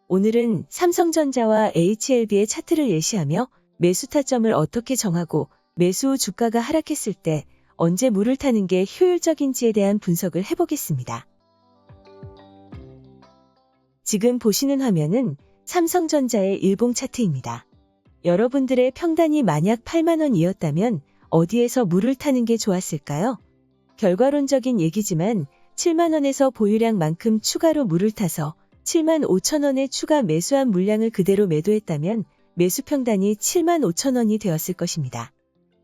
오늘은 삼성전자와 HLB의 차트를 예시하며 매수 타점을 어떻게 정하고 매수 후 주가가 하락했을 때 언제 물을 타는 게 효율적인지에 대한 분석을 해보겠습니다. 지금 보시는 화면은 삼성전자의 일봉 차트입니다. 여러분들의 평단이 만약 8만원이었다면 어디에서 물을 타는 게 좋았을까요? 결과론적인 얘기지만 7만원에서 보유량만큼 추가로 물을 타서 7만 5천원에 추가 매수한 물량을 그대로 매도했다면 매수 평단이 7만 5천원이 되었을 것입니다.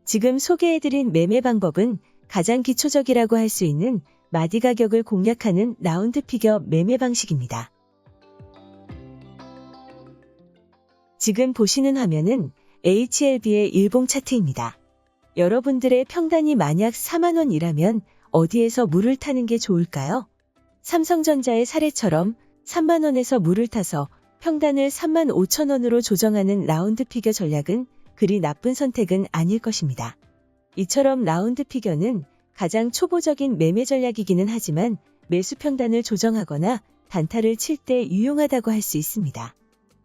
지금 소개해드린 매매 방법은 가장 기초적이라고 할 수 있는 마디 가격을 공략하는 라운드 피겨 매매 방식입니다. 지금 보시는 화면은 HLB의 일봉 차트입니다. 여러분들의 평단이 만약 4만원이라면 어디에서 물을 타는 게 좋을까요? 삼성전자의 사례처럼 3만원에서 물을 타서 평단을 3만 5천원으로 조정하는 라운드 피겨 전략은 그리 나쁜 선택은 아닐 것입니다. 이처럼 라운드 피겨는 가장 초보적인 매매 전략이기는 하지만 매수 평단을 조정하거나 단타를 칠 때 유용하다고 할 수 있습니다.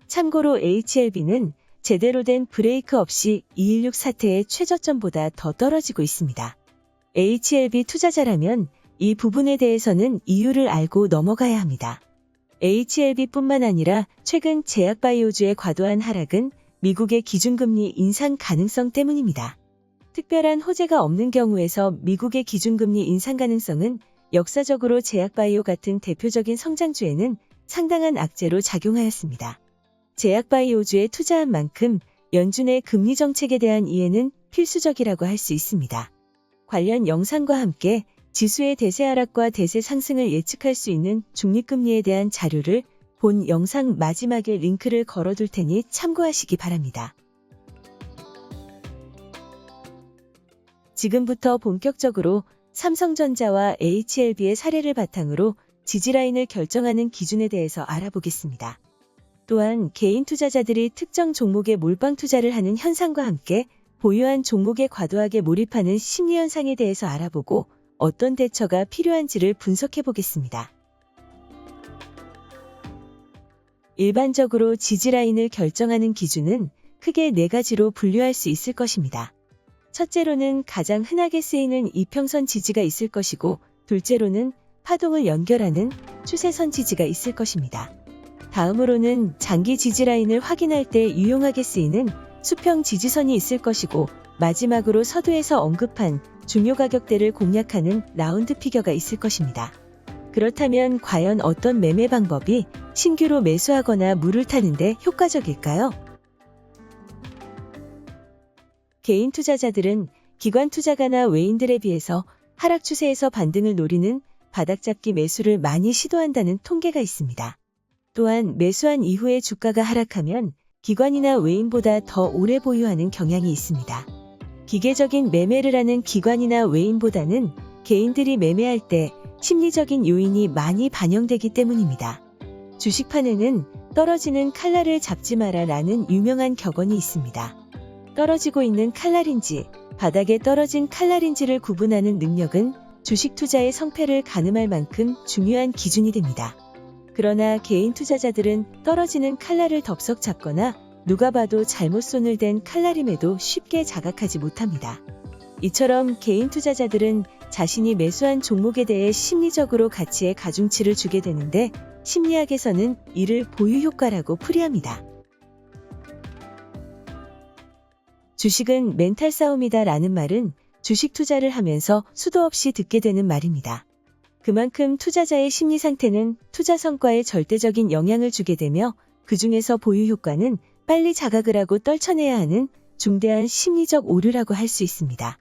참고로 HLB는 제대로 된 브레이크 없이 216 사태의 최저점보다 더 떨어지고 있습니다. HLB 투자자라면 이 부분에 대해서는 이유를 알고 넘어가야 합니다. HLB뿐만 아니라 최근 제약바이오주의 과도한 하락은 미국의 기준금리 인상 가능성 때문입니다. 특별한 호재가 없는 경우에서 미국의 기준금리 인상 가능성은 역사적으로 제약바이오 같은 대표적인 성장주에는 상당한 악재로 작용하였습니다. 제약바이오주에 투자한 만큼 연준의 금리 정책에 대한 이해는 필수적이라고 할 수 있습니다. 관련 영상과 함께 지수의 대세 하락과 대세 상승을 예측할 수 있는 중립금리에 대한 자료를 본 영상 마지막에 링크를 걸어둘 테니 참고하시기 바랍니다. 지금부터 본격적으로 삼성전자와 HLB의 사례를 바탕으로 지지라인을 결정하는 기준에 대해서 알아보겠습니다. 또한 개인 투자자들이 특정 종목에 몰빵 투자를 하는 현상과 함께 보유한 종목에 과도하게 몰입하는 심리 현상에 대해서 알아보고 어떤 대처가 필요한지를 분석해 보겠습니다. 일반적으로 지지라인을 결정하는 기준은 크게 4가지로 분류할 수 있을 것입니다. 첫째로는 가장 흔하게 쓰이는 이평선 지지가 있을 것이고, 둘째로는 파동을 연결하는 추세선 지지가 있을 것입니다. 다음으로는 장기 지지라인을 확인할 때 유용하게 쓰이는 수평 지지선이 있을 것이고, 마지막으로 서두에서 언급한 중요 가격대를 공략하는 라운드 피겨가 있을 것입니다. 그렇다면 과연 어떤 매매 방법이 신규로 매수하거나 물을 타는데 효과적일까요? 개인 투자자들은 기관 투자가나 외인들에 비해서 하락 추세에서 반등을 노리는 바닥잡기 매수를 많이 시도한다는 통계가 있습니다. 또한 매수한 이후에 주가가 하락하면 기관이나 외인보다 더 오래 보유하는 경향이 있습니다. 기계적인 매매를 하는 기관이나 외인보다는 개인들이 매매할 때 심리적인 요인이 많이 반영되기 때문입니다. 주식판에는 떨어지는 칼날을 잡지 마라 라는 유명한 격언이 있습니다. 떨어지고 있는 칼날인지 바닥에 떨어진 칼날인지를 구분하는 능력은 주식 투자의 성패를 가늠할 만큼 중요한 기준이 됩니다. 그러나 개인 투자자들은 떨어지는 칼날을 덥석 잡거나 누가 봐도 잘못 손을 댄 칼날임에도 쉽게 자각하지 못합니다. 이처럼 개인 투자자들은 자신이 매수한 종목에 대해 심리적으로 가치에 가중치를 주게 되는데 심리학에서는 이를 보유 효과라고 풀이합니다. 주식은 멘탈 싸움이다 라는 말은 주식 투자를 하면서 수도 없이 듣게 되는 말입니다. 그만큼 투자자의 심리 상태는 투자 성과에 절대적인 영향을 주게 되며 그 중에서 보유 효과는 빨리 자각을 하고 떨쳐내야 하는 중대한 심리적 오류라고 할 수 있습니다.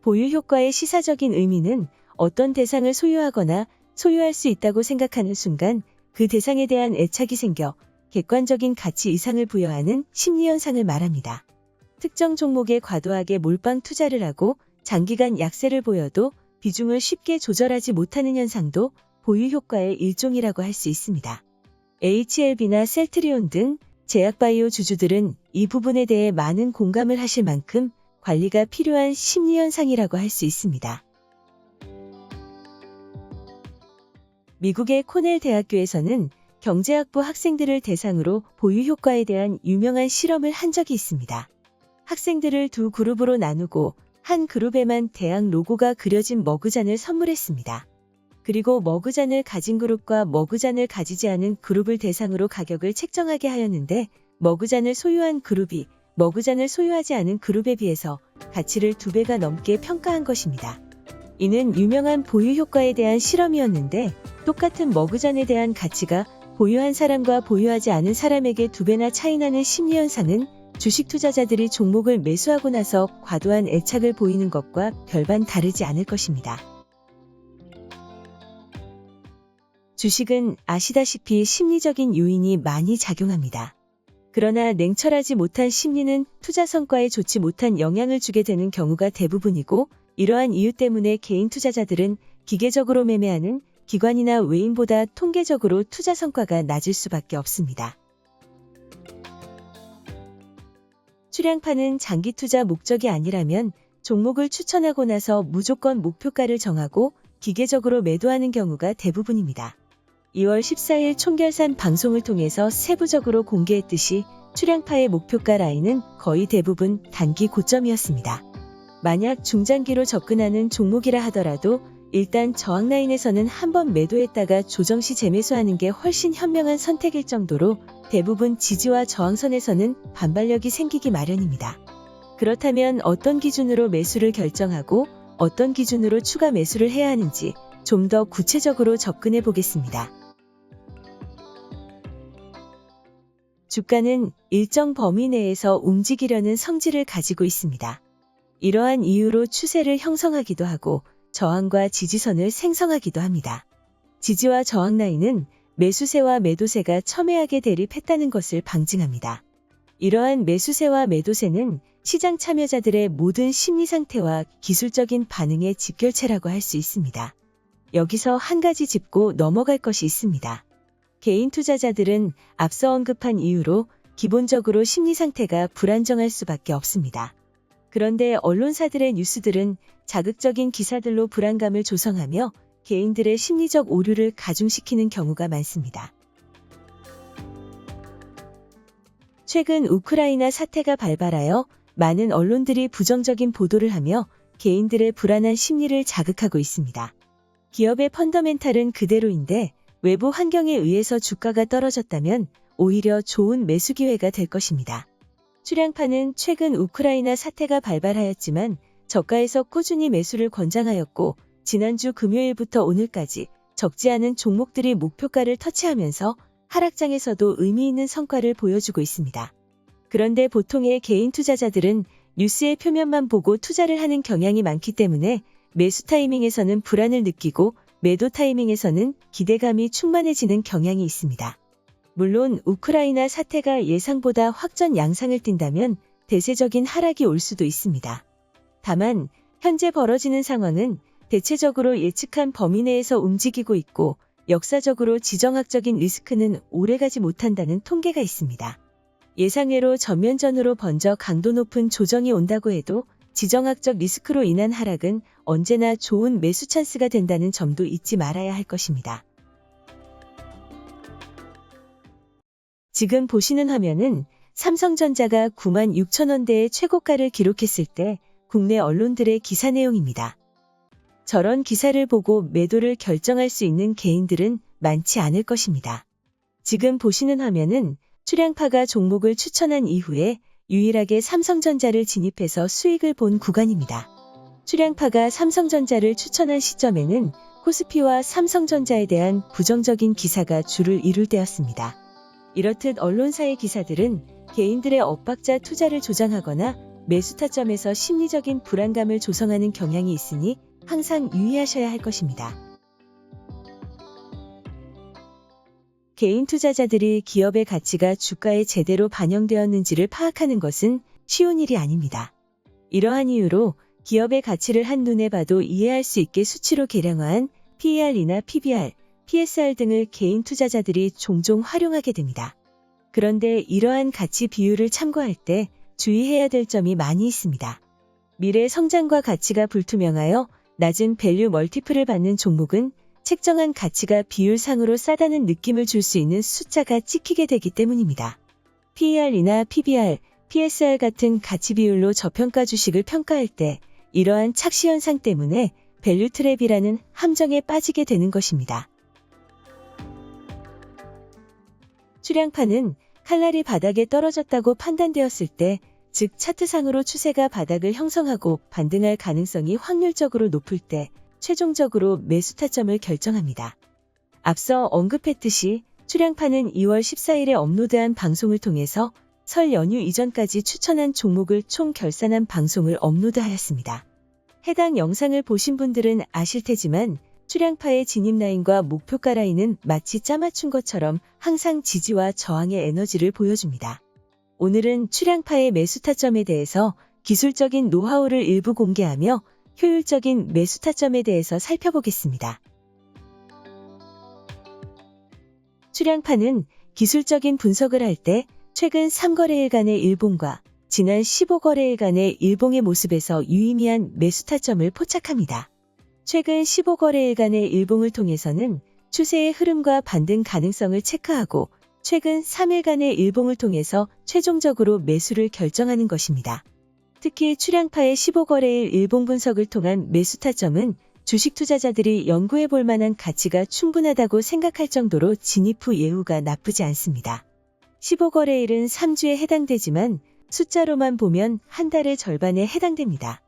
보유 효과의 시사적인 의미는 어떤 대상을 소유하거나 소유할 수 있다고 생각하는 순간 그 대상에 대한 애착이 생겨 객관적인 가치 이상을 부여하는 심리 현상을 말합니다. 특정 종목에 과도하게 몰빵 투자를 하고 장기간 약세를 보여도 비중을 쉽게 조절하지 못하는 현상도 보유 효과의 일종이라고 할 수 있습니다. HLB나 셀트리온 등 제약바이오 주주들은 이 부분에 대해 많은 공감을 하실 만큼 관리가 필요한 심리 현상이라고 할 수 있습니다. 미국의 코넬 대학교에서는 경제학부 학생들을 대상으로 보유 효과에 대한 유명한 실험을 한 적이 있습니다. 학생들을 두 그룹으로 나누고 한 그룹에만 대학 로고가 그려진 머그잔을 선물했습니다. 그리고 머그잔을 가진 그룹과 머그잔을 가지지 않은 그룹을 대상으로 가격을 책정하게 하였는데 머그잔을 소유한 그룹이 머그잔을 소유하지 않은 그룹에 비해서 가치를 2배가 넘게 평가한 것입니다. 이는 유명한 보유 효과에 대한 실험이었는데 똑같은 머그잔에 대한 가치가 보유한 사람과 보유하지 않은 사람에게 2배나 차이나는 심리현상은 주식 투자자들이 종목을 매수하고 나서 과도한 애착을 보이는 것과 별반 다르지 않을 것입니다. 주식은 아시다시피 심리적인 요인이 많이 작용합니다. 그러나 냉철하지 못한 심리는 투자 성과에 좋지 못한 영향을 주게 되는 경우가 대부분이고 이러한 이유 때문에 개인 투자자들은 기계적으로 매매하는 기관이나 외인보다 통계적으로 투자 성과가 낮을 수밖에 없습니다. 출량파는 장기 투자 목적이 아니라면 종목을 추천하고 나서 무조건 목표가를 정하고 기계적으로 매도하는 경우가 대부분입니다. 2월 14일 총결산 방송을 통해서 세부적으로 공개했듯이 출량파의 목표가 라인은 거의 대부분 단기 고점이었습니다. 만약 중장기로 접근하는 종목이라 하더라도 일단 저항 라인에서는 한번 매도했다가 조정 시 재매수하는 게 훨씬 현명한 선택일 정도로 대부분 지지와 저항선에서는 반발력이 생기기 마련입니다. 그렇다면 어떤 기준으로 매수를 결정하고 어떤 기준으로 추가 매수를 해야 하는지 좀 더 구체적으로 접근해 보겠습니다. 주가는 일정 범위 내에서 움직이려는 성질을 가지고 있습니다. 이러한 이유로 추세를 형성하기도 하고 저항과 지지선을 생성하기도 합니다. 지지와 저항 라인은 매수세와 매도세가 첨예하게 대립했다는 것을 방증합니다. 이러한 매수세와 매도세는 시장 참여자들의 모든 심리 상태와 기술적인 반응의 직결체라고 할 수 있습니다. 여기서 한 가지 짚고 넘어갈 것이 있습니다. 개인 투자자들은 앞서 언급한 이유로 기본적으로 심리 상태가 불안정할 수밖에 없습니다. 그런데 언론사들의 뉴스들은 자극적인 기사들로 불안감을 조성하며 개인들의 심리적 오류를 가중시키는 경우가 많습니다. 최근 우크라이나 사태가 발발하여 많은 언론들이 부정적인 보도를 하며 개인들의 불안한 심리를 자극하고 있습니다. 기업의 펀더멘탈은 그대로인데 외부 환경에 의해서 주가가 떨어졌다면 오히려 좋은 매수 기회가 될 것입니다. 출량파는 최근 우크라이나 사태가 발발하였지만 저가에서 꾸준히 매수를 권장하였고 지난주 금요일부터 오늘까지 적지 않은 종목들이 목표가를 터치하면서 하락장에서도 의미 있는 성과를 보여주고 있습니다. 그런데 보통의 개인 투자자들은 뉴스의 표면만 보고 투자를 하는 경향이 많기 때문에 매수 타이밍에서는 불안을 느끼고 매도 타이밍에서는 기대감이 충만해지는 경향이 있습니다. 물론 우크라이나 사태가 예상보다 확전 양상을 띈다면 대세적인 하락이 올 수도 있습니다. 다만 현재 벌어지는 상황은 대체적으로 예측한 범위 내에서 움직이고 있고 역사적으로 지정학적인 리스크는 오래가지 못한다는 통계가 있습니다. 예상외로 전면전으로 번져 강도 높은 조정이 온다고 해도 지정학적 리스크로 인한 하락은 언제나 좋은 매수 찬스가 된다는 점도 잊지 말아야 할 것입니다. 지금 보시는 화면은 삼성전자가 96,000원대의 최고가를 기록했을 때 국내 언론들의 기사 내용입니다. 저런 기사를 보고 매도를 결정할 수 있는 개인들은 많지 않을 것입니다. 지금 보시는 화면은 출량파가 종목을 추천한 이후에 유일하게 삼성전자를 진입해서 수익을 본 구간입니다. 출량파가 삼성전자를 추천한 시점에는 코스피와 삼성전자에 대한 부정적인 기사가 주를 이룰 때였습니다. 이렇듯 언론사의 기사들은 개인들의 엇박자 투자를 조장하거나 매수 타점에서 심리적인 불안감을 조성하는 경향이 있으니 항상 유의하셔야 할 것입니다. 개인 투자자들이 기업의 가치가 주가에 제대로 반영되었는지를 파악하는 것은 쉬운 일이 아닙니다. 이러한 이유로 기업의 가치를 한눈에 봐도 이해할 수 있게 수치로 계량화한 PER이나 PBR, PSR 등을 개인 투자자들이 종종 활용하게 됩니다. 그런데 이러한 가치 비율을 참고할 때 주의해야 될 점이 많이 있습니다. 미래 성장과 가치가 불투명하여 낮은 밸류 멀티플을 받는 종목은 책정한 가치가 비율상으로 싸다는 느낌을 줄 수 있는 숫자가 찍히게 되기 때문입니다. PER이나 PBR, PSR 같은 가치 비율로 저평가 주식을 평가할 때 이러한 착시 현상 때문에 밸류 트랩이라는 함정에 빠지게 되는 것입니다. 출량파는 칼날이 바닥에 떨어졌다고 판단되었을 때, 즉 차트상으로 추세가 바닥을 형성하고 반등할 가능성이 확률적으로 높을 때 최종적으로 매수 타점을 결정합니다. 앞서 언급했듯이 출량파는 2월 14일에 업로드한 방송을 통해서 설 연휴 이전까지 추천한 종목을 총 결산한 방송을 업로드하였습니다. 해당 영상을 보신 분들은 아실 테지만 출량파의 진입 라인과 목표가 라인은 마치 짜맞춘 것처럼 항상 지지와 저항의 에너지를 보여줍니다. 오늘은 출량파의 매수 타점에 대해서 기술적인 노하우를 일부 공개하며 효율적인 매수 타점에 대해서 살펴보겠습니다. 출량파는 기술적인 분석을 할 때 최근 3거래일간의 일봉과 지난 15거래일간의 일봉의 모습에서 유의미한 매수 타점을 포착합니다. 최근 15거래일간의 일봉을 통해서는 추세의 흐름과 반등 가능성을 체크하고 최근 3일간의 일봉을 통해서 최종적으로 매수를 결정하는 것입니다. 특히 출량파의 15거래일 일봉 분석을 통한 매수 타점은 주식 투자자들이 연구해 볼 만한 가치가 충분하다고 생각할 정도로 진입 후 예후가 나쁘지 않습니다. 15거래일은 3주에 해당되지만 숫자로만 보면 한 달의 절반에 해당됩니다.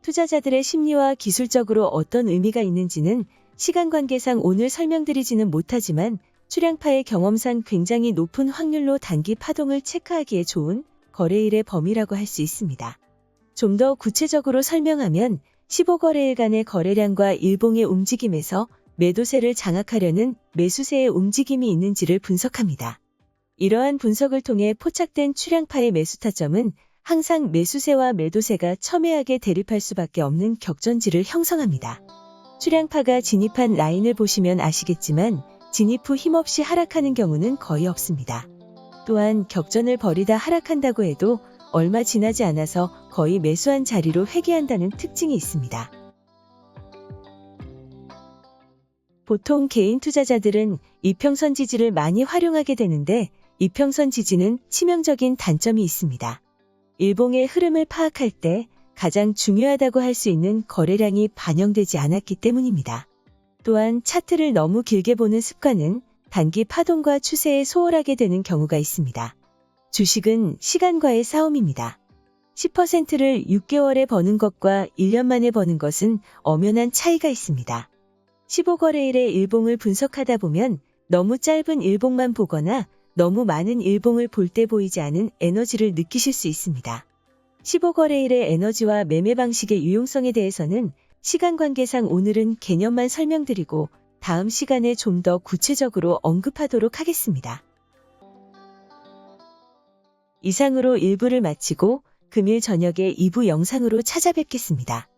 투자자들의 심리와 기술적으로 어떤 의미가 있는지는 시간 관계상 오늘 설명드리지는 못하지만 출량파의 경험상 굉장히 높은 확률로 단기 파동을 체크하기에 좋은 거래일의 범위라고 할 수 있습니다. 좀 더 구체적으로 설명하면 15거래일간의 거래량과 일봉의 움직임에서 매도세를 장악하려는 매수세의 움직임이 있는지를 분석합니다. 이러한 분석을 통해 포착된 출량파의 매수 타점은 항상 매수세와 매도세가 첨예하게 대립할 수밖에 없는 격전지를 형성합니다. 출량파가 진입한 라인을 보시면 아시겠지만 진입 후 힘없이 하락하는 경우는 거의 없습니다. 또한 격전을 벌이다 하락한다고 해도 얼마 지나지 않아서 거의 매수한 자리로 회귀한다는 특징이 있습니다. 보통 개인 투자자들은 이평선 지지를 많이 활용하게 되는데 이평선 지지는 치명적인 단점이 있습니다. 일봉의 흐름을 파악할 때 가장 중요하다고 할 수 있는 거래량이 반영되지 않았기 때문입니다. 또한 차트를 너무 길게 보는 습관은 단기 파동과 추세에 소홀하게 되는 경우가 있습니다. 주식은 시간과의 싸움입니다. 10%를 6개월에 버는 것과 1년 만에 버는 것은 엄연한 차이가 있습니다. 15거래일의 일봉을 분석하다 보면 너무 짧은 일봉만 보거나 너무 많은 일봉을 볼 때 보이지 않은 에너지를 느끼실 수 있습니다. 15거래일의 에너지와 매매 방식의 유용성에 대해서는 시간 관계상 오늘은 개념만 설명드리고 다음 시간에 좀 더 구체적으로 언급하도록 하겠습니다. 이상으로 1부를 마치고 금일 저녁에 2부 영상으로 찾아뵙겠습니다.